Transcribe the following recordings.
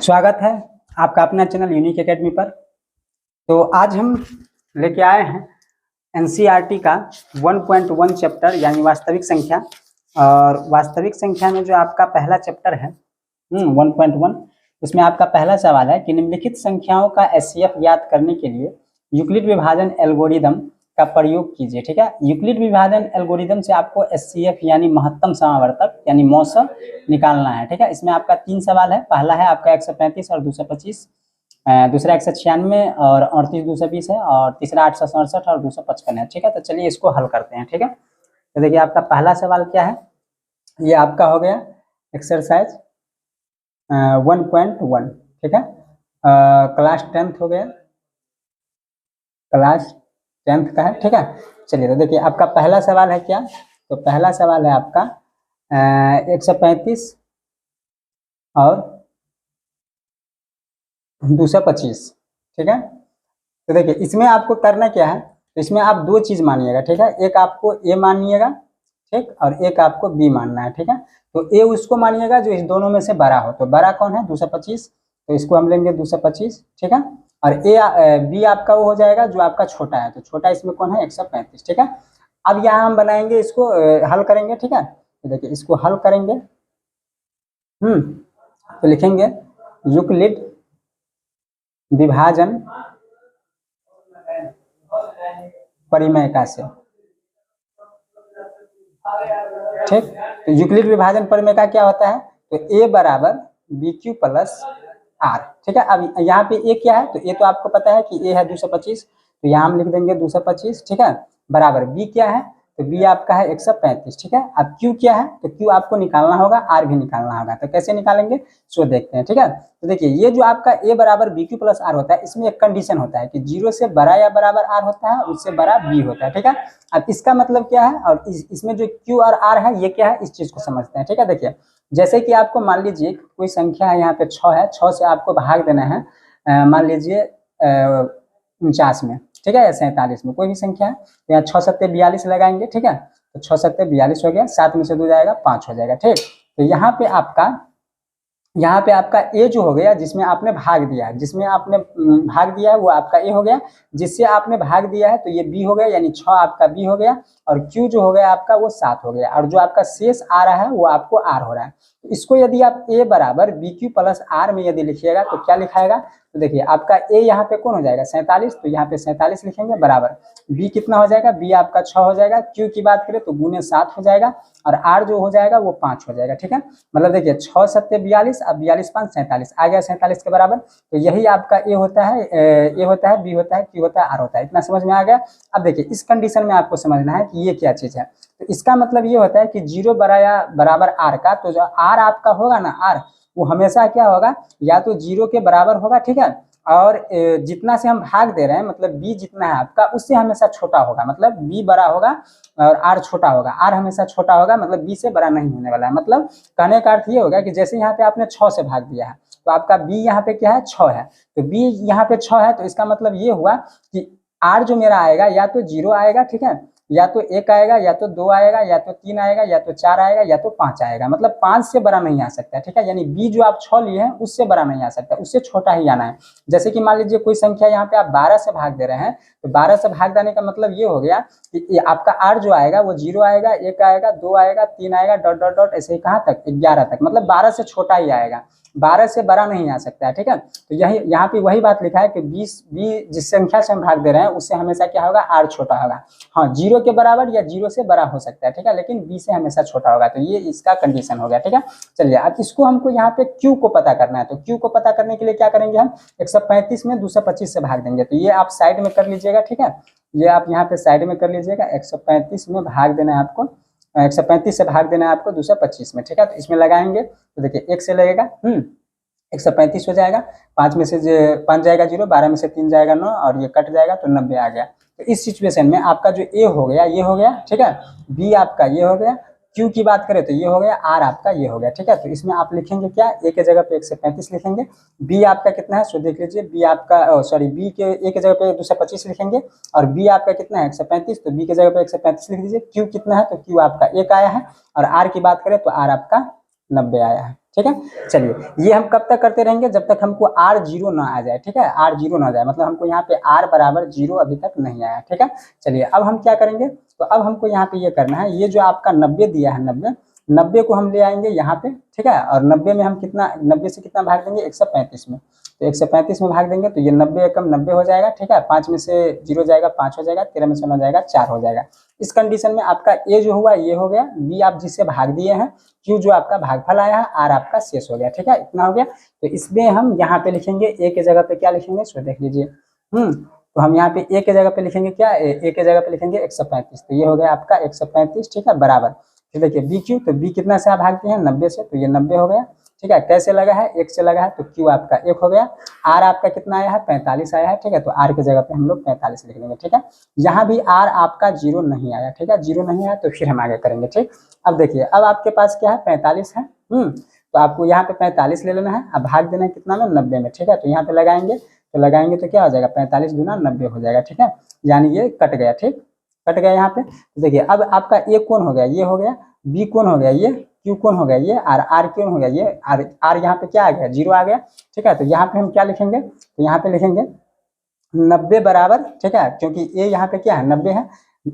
स्वागत है आपका अपना चैनल यूनिक एकेडमी पर। तो आज हम लेके आए हैं एनसीईआरटी का 1.1 चैप्टर यानी वास्तविक संख्या। और वास्तविक संख्या में जो आपका पहला चैप्टर है 1.1, उसमें आपका पहला सवाल है कि निम्नलिखित संख्याओं का एचसीएफ ज्ञात करने के लिए यूक्लिड विभाजन एल्गोरिदम का प्रयोग कीजिए। ठीक है, यूक्लिड विभाजन एल्गोरिदम से आपको एचसीएफ यानी महत्तम समावर्तक यानी मौसम निकालना है। ठीक है, इसमें आपका 3 सवाल है। पहला है आपका 135 और 225, दूसरा 196 और 38 220 है, और तीसरा 867 और 255 है। ठीक है, तो चलिए इसको हल करते हैं। ठीक है, तो देखिए आपका पहला सवाल क्या है, ये आपका हो गया एक्सरसाइज 1.1। ठीक है, क्लास 10th हो गया, क्लास 10th का है। ठीक है, चलिए तो देखिए आपका पहला सवाल है क्या, तो पहला सवाल है आपका 135 और 225। ठीक है, तो देखिए इसमें आपको करना क्या है, तो इसमें आप 2 चीज मानिएगा। ठीक है, एक आपको ए मानिएगा, ठीक, और एक आपको बी मानना है। ठीक है, तो ए उसको मानिएगा जो इस दोनों में से बड़ा हो। तो बड़ा कौन है, 225, तो इसको हम लेंगे 225। ठीक है, और बी आपका वो हो जाएगा जो आपका छोटा है, तो छोटा इसमें कौन है, 135। ठीक है, अब यहाँ हम बनाएंगे इसको, हल करेंगे। ठीक है, तो देखिए इसको हल करेंगे, तो लिखेंगे यूक्लिड विभाजन परिमेय से। ठीक, तो यूक्लिड विभाजन परिमेय का क्या होता है, तो ए बराबर बी क्यू प्लस आर। ठीक है, अब यहाँ पे ए क्या है, तो ए तो आपको पता है कि ए है 225, तो यहाँ हम लिख देंगे 225। ठीक है, बराबर बी क्या है, तो बी आपका है 135। ठीक है, अब क्यू क्या है, तो क्यू आपको निकालना होगा, आर भी निकालना होगा। तो कैसे निकालेंगे सो देखते हैं। ठीक है, तो देखिए ये जो आपका ए बराबर बी क्यू प्लस आर होता है, इसमें एक कंडीशन होता है कि 0 से बड़ा या बराबर आर होता है, उससे बड़ा बी होता है। ठीक है, अब इसका मतलब क्या है, और इसमें जो क्यू और आर है ये क्या है, इस चीज को समझते हैं। ठीक है, देखिए जैसे कि आपको मान लीजिए कोई संख्या है, यहाँ पे 6 है, 6 से आपको भाग देना है, मान लीजिए 49 में। ठीक है, या 47 में, कोई भी संख्या है, तो यहाँ 6 सत्ते 42 लगाएंगे। ठीक है, तो 6 सत्ते 42 हो गया, 7 में से 2 जाएगा 5 हो जाएगा। ठीक, तो यहाँ पे आपका ए जो हो गया, जिसमें आपने भाग दिया है, जिसमें आपने भाग दिया है वो आपका ए हो गया, जिससे आपने भाग दिया है तो ये बी हो गया, यानी 6 आपका बी हो गया, और क्यू जो हो गया आपका वो 7 हो गया, और जो आपका शेष आ रहा है वो आपको आर हो रहा है। तो इसको यदि आप ए बराबर बी क्यू प्लस आर में यदि लिखिएगा तो क्या लिखाएगा, तो देखिए आपका ए यहाँ पे कौन हो जाएगा, 47, तो यहाँ पे 47 लिखेंगे, बराबर बी कितना हो जाएगा, बी आपका 6 हो जाएगा, क्यू की बात करें तो गुने 7 हो जाएगा, और आर जो हो जाएगा वो 5 हो जाएगा। ठीक है, मतलब देखिए 6 सत्ते 42, अब 42 5 47 आ गया 47 के बराबर। तो यही आपका ए होता है, ए होता है, बी होता है, क्यू होता है, आर होता है। इतना समझ में आ गया। अब देखिए इस कंडीशन में आपको समझना है कि ये क्या चीज है, तो इसका मतलब ये होता है कि 0 बड़ा या बराबर आर का, तो जो आर आपका होगा ना, आर वो हमेशा क्या होगा, या तो 0 के बराबर होगा। ठीक है, और जितना से हम भाग दे रहे हैं, मतलब बी जितना है आपका उससे हमेशा छोटा होगा, मतलब बी बड़ा होगा और आर छोटा होगा, आर हमेशा छोटा होगा, मतलब बी से बड़ा नहीं होने वाला है। मतलब कहने का अर्थ ये होगा कि जैसे यहाँ पे आपने 6 से भाग दिया है, तो आपका बी यहाँ पे क्या है, 6 है, तो बी यहाँ पे 6 है, तो इसका मतलब ये हुआ कि आर जो मेरा आएगा या तो 0 आएगा, ठीक है, या तो 1 आएगा, या तो 2 आएगा, या तो 3 आएगा, या तो 4 आएगा, या तो 5 आएगा, मतलब 5 से बड़ा नहीं आ सकता। ठीक है, यानी बी जो आप 6 लिए हैं उससे बड़ा नहीं आ सकता, उससे छोटा ही आना है। जैसे कि मान लीजिए कोई संख्या यहाँ पे आप 12 से भाग दे रहे हैं, तो 12 से भाग देने का मतलब ये हो गया कि आपका आर जो आएगा वो 0 आएगा, 1 आएगा, 2 आएगा, 3 आएगा, डॉट डॉट डॉट, ऐसे ही कहाँ तक, 11 तक, मतलब 12 से छोटा ही आएगा, 12 से बड़ा नहीं आ सकता है। ठीक है, तो यही यहाँ पे वही बात लिखा है कि बी जिस संख्या से हम भाग दे रहे हैं उससे हमेशा क्या होगा, आर छोटा होगा। हाँ, 0 के बराबर या 0 से बड़ा हो सकता है। ठीक है, लेकिन बी से हमेशा छोटा होगा, तो ये इसका कंडीशन हो गया। ठीक है, चलिए अब इसको हमको यहाँ पे क्यू को पता करना है, तो क्यू को पता करने के लिए क्या करेंगे, हम 135 में 225 से भाग देंगे। तो ये आप साइड में कर लीजिएगा। ठीक है, ये आप यहाँ पे साइड में कर लीजिएगा, 135 में भाग देना है आपको, 135 से भाग देना है आपको 225 में। ठीक है, तो इसमें लगाएंगे तो देखिए 1 से लगेगा 135 हो जाएगा, 5 में से 5 जाएगा 0, 12 में से 3 जाएगा 9, और ये कट जाएगा तो 90 आ गया। तो इस सिचुएशन में आपका जो ए हो गया ये हो गया, ठीक है, बी आपका ये हो गया, क्यू की बात करें तो ये हो गया, आर आपका ये हो गया। ठीक है, तो इसमें आप लिखेंगे क्या, ए के जगह पे 135 लिखेंगे, बी आपका कितना है सो देख लीजिए, बी आपका सॉरी बी के ए के जगह पे 225 लिखेंगे, और बी आपका कितना है 135, तो बी के जगह पे 135 लिख दीजिए। क्यू कितना है, तो क्यू आपका 1 आया है, और आर की बात करें तो आर आपका 90 आया है। ठीक है। चलिए ये हम कब तक करते रहेंगे, जब तक हमको r 0 ना आ जाए, ठीक है, r 0 ना आ जाए, मतलब हमको यहाँ पे r बराबर 0 अभी तक नहीं आया, ठीक है। चलिए अब हम क्या करेंगे, तो अब हमको यहाँ पे ये करना है, ये जो आपका 90 दिया है, 90 को हम ले आएंगे यहाँ पे, ठीक है, और 90 में हम कितना, 90 से कितना भाग देंगे, 135 में, तो 135 में भाग देंगे तो ये 90 एकम 90 हो जाएगा, ठीक है, 5 में से 0 जाएगा 5 हो जाएगा, 13 में से 9 जाएगा 4 हो जाएगा। इस कंडीशन में आपका ए जो हुआ ये हो गया, बी आप जिससे भाग दिए हैं, क्यू जो आपका भागफल आया है, आर आपका शेष हो गया, ठीक है, इतना हो गया। तो इसमें हम यहाँ पे लिखेंगे ए के जगह पे क्या लिखेंगे, सो देख लीजिए, तो हम यहाँ पे ए के जगह पे लिखेंगे क्या, ए के जगह पे लिखेंगे 135, तो ये हो गया आपका 135, ठीक है, बराबर। फिर देखिए बी क्यू, तो बी कितना से आप भागते हैं 90 से, तो ये 90 हो गया, ठीक है, कैसे लगा है, 1 से लगा है, तो क्यू आपका 1 हो गया, आर आपका कितना आया है 45 आया है, ठीक है, तो आर की जगह पे हम लोग 45 लिख देंगे, ठीक है। यहाँ भी आर आपका 0 नहीं आया, ठीक है, 0 नहीं आया तो फिर हम आगे करेंगे, ठीक। अब देखिए अब आपके पास क्या है 45 है, तो आपको यहाँ पे 45 ले लेना है, अब भाग देना है कितना में 90 में, ठीक है, तो यहाँ पे लगाएंगे, तो लगाएंगे तो क्या हो जाएगा 45 गुना 90 हो जाएगा, ठीक है, यानी ये कट गया, ठीक, कट गया यहाँ पे। तो देखिए अब आपका ए कौन हो गया, ये हो गया, बी कौन हो गया, ये क्यू कौन हो गया, ये आर कौन हो गया, ये आर यहाँ पे क्या आ गया 0 आ गया, ठीक है, तो यहाँ पे हम क्या लिखेंगे, तो यहाँ पे लिखेंगे 90 बराबर, ठीक है, क्योंकि ए यहाँ पे क्या है 90 है,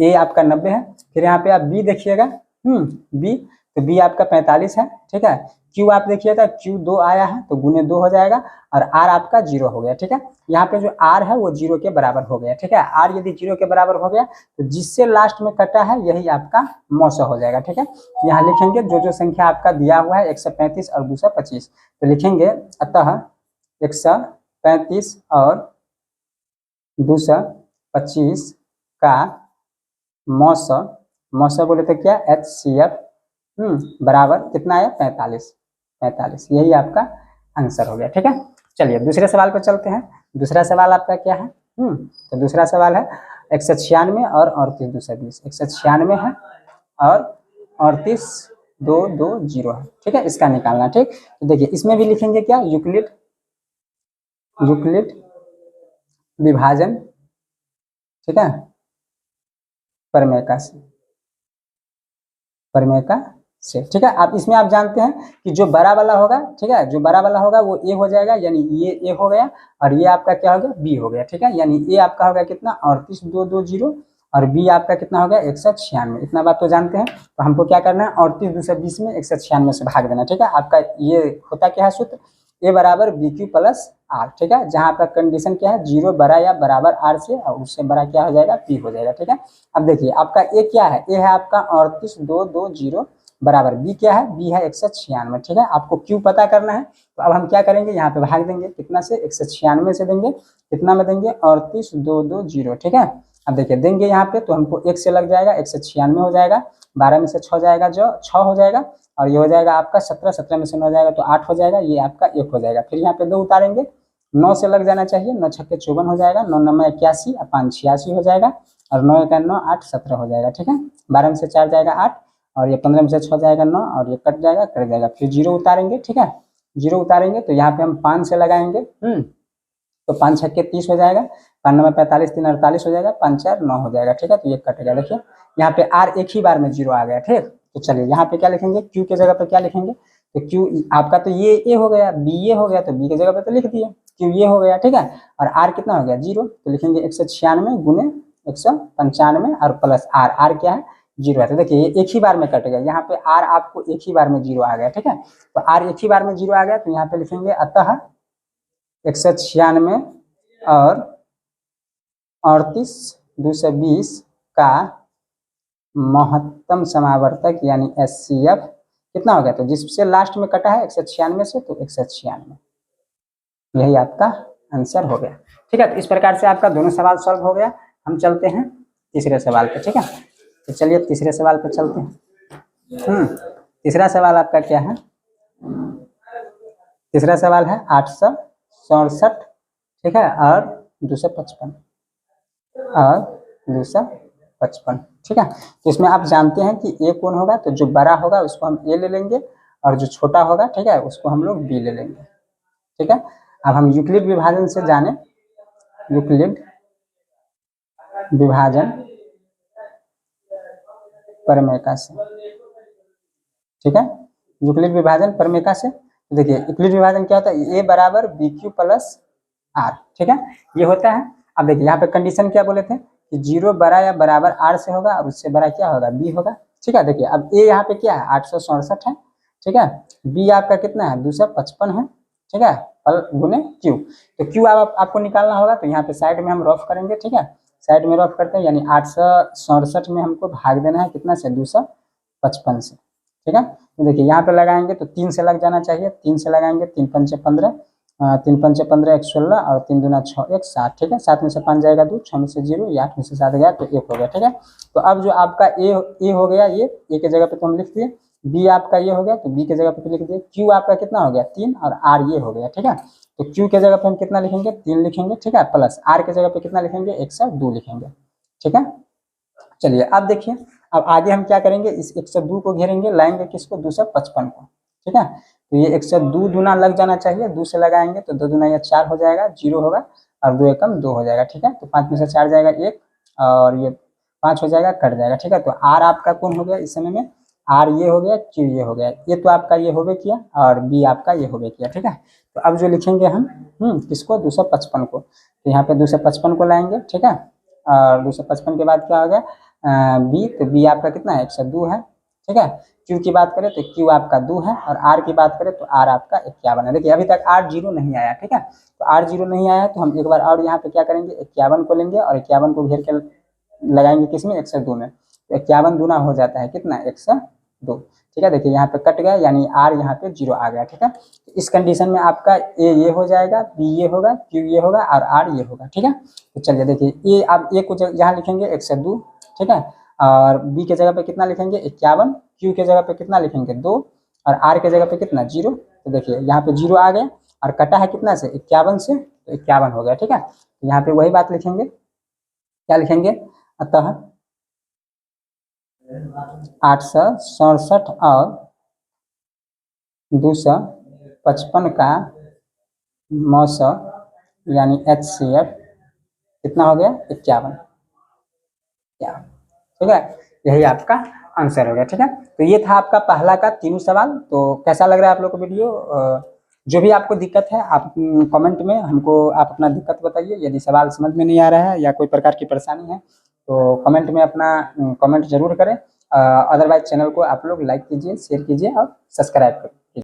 ए आपका 90 है, फिर यहाँ पे आप बी देखिएगा, बी, तो बी आपका 45 है, ठीक है, क्यू आप देखिएगा क्यू 2 आया है तो गुने 2 हो जाएगा, और आर आपका 0 हो गया, ठीक है, यहाँ पे जो आर है वो 0 के बराबर हो गया, ठीक है, आर यदि 0 के बराबर हो गया तो जिससे लास्ट में कटा है यही आपका मौसा हो जाएगा, ठीक है। यहाँ लिखेंगे जो संख्या आपका दिया हुआ है 135 और 225, तो लिखेंगे अतः 135 और 225 का मौसा बोले तो क्या HCF बराबर कितना है 45, यही आपका आंसर हो गया, ठीक है। चलिए दूसरे सवाल पर चलते हैं। दूसरा सवाल आपका क्या है, तो दूसरा सवाल है 196 और 38 220, 196 है और 38 220 है, ठीक है, इसका निकालना, ठीक। तो देखिए इसमें भी लिखेंगे क्या, यूक्लिड विभाजन, ठीक है, परमेय से, ठीक है। आप इसमें आप जानते हैं कि जो बड़ा वाला होगा, ठीक है, जो बड़ा वाला होगा वो ए हो जाएगा, यानी ये ए हो गया, और ये आपका क्या हो गया बी हो गया, ठीक है, यानी ए आपका हो गया कितना 38 220 और बी आपका कितना हो गया 196, इतना बात तो जानते हैं। तो हमको क्या करना है 38 220 में 196 से भाग देना, ठीक है। आपका ये होता क्या है सूत्र, ए बराबर बी क्यू प्लस आर, ठीक है, जहाँ आपका कंडीशन क्या है 0 बड़ा या बराबर आर से, और उससे बड़ा क्या हो जाएगा पी हो जाएगा, ठीक है। अब देखिए आपका ए क्या है, ए है आपका 38 220 बराबर बी क्या है, बी है 196, ठीक है। आपको क्यू पता करना है, तो अब हम क्या करेंगे यहाँ पे भाग देंगे, कितना से 196 से देंगे, कितना में देंगे 38 220, ठीक है। अब देखिए देंगे यहाँ पे तो हमको 1 से लग जाएगा 196 हो जाएगा, 12 में से 6 जाएगा जो 6 हो जाएगा, और ये हो जाएगा आपका 17 में से 9 जाएगा तो 8 हो जाएगा, ये आपका 1 हो जाएगा। फिर यहाँ पे 2 उतारेंगे, 9 से लग जाना चाहिए, 9 छक्के 54 हो जाएगा, 9 9 81 और 5 86 हो जाएगा, और 9 1 9 8 17 हो जाएगा, ठीक है। 12 में से 4 जाएगा 8, और ये 15 में से 6 जाएगा 9, और ये कट जाएगा, फिर 0 उतारेंगे, ठीक है, 0 उतारेंगे तो यहाँ पे हम 5 से लगाएंगे, तो 5 छक्के 30 हो जाएगा, 5 9 45 3 48 हो जाएगा, 5 4 9 हो जाएगा, ठीक है, तो ये कट गया। देखिए यहाँ पे आर एक ही बार में 0 आ गया, ठीक। तो चलिए यहाँ पे क्या लिखेंगे, क्यू के जगह पे क्या लिखेंगे, तो क्यू आपका तो ये ए हो गया, बी ये हो गया, तो बी के जगह पे तो लिख दिए, क्यू ये हो गया, ठीक है, और आर कितना हो गया 0, तो लिखेंगे 196 गुने 195 और प्लस आर, आर क्या है 0 है, तो देखिए ये एक ही बार में कट गया, यहाँ पे आर आपको एक ही बार में 0 आ गया, ठीक है। तो आर एक ही बार में 0 आ गया, तो यहाँ पे लिखेंगे अतः 196 और 38 220 का महत्तम समावर्तक यानी HCF कितना हो गया, तो जिससे लास्ट में कटा है 196 से, तो 196, यही आपका आंसर हो गया, ठीक है। तो इस प्रकार से आपका दोनों सवाल सॉल्व हो गया। हम चलते हैं तीसरे सवाल पे, ठीक है, तो चलिए तीसरे सवाल पे चलते हैं। तीसरा सवाल आपका क्या है, तीसरा सवाल है 867, ठीक है, और 255 और 255, ठीक है। तो इसमें आप जानते हैं कि ए कौन होगा, तो जो बड़ा होगा उसको हम ए ले लेंगे, और जो छोटा होगा, ठीक है, उसको हम लोग बी ले लेंगे, ठीक है। अब हम यूक्लिड विभाजन से जाने, यूक्लिड विभाजन प्रमेय से, ठीक है, यूक्लिड विभाजन प्रमेयका से। तो देखिए यूक्लिड विभाजन क्या होता है, ए बराबर बी क्यू प्लस आर, ठीक है, ये होता है। अब देखिए यहाँ पे कंडीशन क्या बोले थे कि 0 बड़ा या बराबर आर से होगा और उससे बड़ा क्या होगा, बी होगा, ठीक है। देखिए अब ए यहाँ पे क्या है 867 है, ठीक है, बी आपका कितना है 255 है, ठीक है, गुने क्यू। तो क्यू आपको निकालना होगा, तो यहाँ पे साइड में हम रफ करेंगे, ठीक है, साइड में रफ करते हैं, यानी 867 में हमको भाग देना है कितना से, 255 से, ठीक है। तो देखिए यहाँ पे लगाएंगे तो 3 से लग जाना चाहिए, 3 से लगाएंगे, 3 पंचे 15, 3 पंचे 15 1 16 और 3 दूना 6 1 7, ठीक है, 7 में से 5 जाएगा 2, 6 में से 0, 8 में से 7 गया तो 1 हो गया, ठीक है। तो अब जो आपका ए हो गया, ये ए के जगह पे तो हम लिख दिए, बी आपका ये हो गया तो बी के जगह पे लिख दिए, क्यू आपका कितना हो गया 3 और आर ये हो गया, ठीक है। तो क्यू के जगह पे हम कितना लिखेंगे 3 लिखेंगे, ठीक है, प्लस आर के जगह पे कितना लिखेंगे 102 लिखेंगे, ठीक है। चलिए अब देखिए, अब आगे हम क्या करेंगे, इस 102 को घेरेंगे, लाएंगे किसको 255 को, ठीक है। तो ये 102 दूना लग जाना चाहिए, 2 से लगाएंगे तो 2 दूना या 4 हो जाएगा, 0 होगा और 2 एकम 2 हो जाएगा, ठीक है। तो 5 में से 4 जाएगा 1 और ये 5 हो जाएगा, कट जाएगा, ठीक है। तो आर आपका कौन हो गया इस समय में, आर ये हो गया, क्यू ये हो गया, ये तो आपका ये हो गया किया और बी आपका ये हो गया किया, ठीक है। तो अब जो लिखेंगे हम किसको 255 को, तो यहाँ पे 255 को लाएंगे, ठीक है, और 255 के बाद क्या हो गया बी, तो बी आपका कितना है 102 है, ठीक है। क्यू की बात करें तो क्यू आपका 2 है और आर की बात करें तो आर आपका 51 है। देखिए अभी तक आर 0 नहीं आया, ठीक है, तो आर 0 नहीं आया तो हम एक बार और यहाँ पे क्या करेंगे 51 को लेंगे और 51 को घेर के लगाएंगे किसमें 102 में, तो 51 दूना हो जाता है कितना 102, ठीक है। देखिए यहाँ पे कट गया, यानी आर यहाँ पे 0 आ गया, ठीक है। तो इस कंडीशन में आपका ए ये हो जाएगा, बी ये होगा, क्यू ये होगा और आर ये होगा, ठीक है। तो चलिए देखिए ये आप ए को यहाँ लिखेंगे 102, ठीक है, और बी के जगह पे कितना लिखेंगे 51, क्यू के जगह पे कितना लिखेंगे 2 और आर के जगह पे कितना 0। तो देखिए यहाँ पे 0 आ गया और कटा है कितना से 51 से, तो 51 हो गया, ठीक है। तो यहाँ पे वही बात लिखेंगे, क्या लिखेंगे, अतः 867 और 255 का मौसा यानी HCF कितना हो गया 51, ठीक है, यही आपका आंसर हो गया, ठीक है। तो ये था आपका पहला का तीनों सवाल। तो कैसा लग रहा है आप लोग को वीडियो, जो भी आपको दिक्कत है आप कमेंट में हमको आप अपना दिक्कत बताइए, यदि सवाल समझ में नहीं आ रहा है या कोई प्रकार की परेशानी है तो कमेंट में अपना कमेंट जरूर करें, अदरवाइज चैनल को आप लोग लाइक कीजिए, शेयर कीजिए और सब्सक्राइब करें।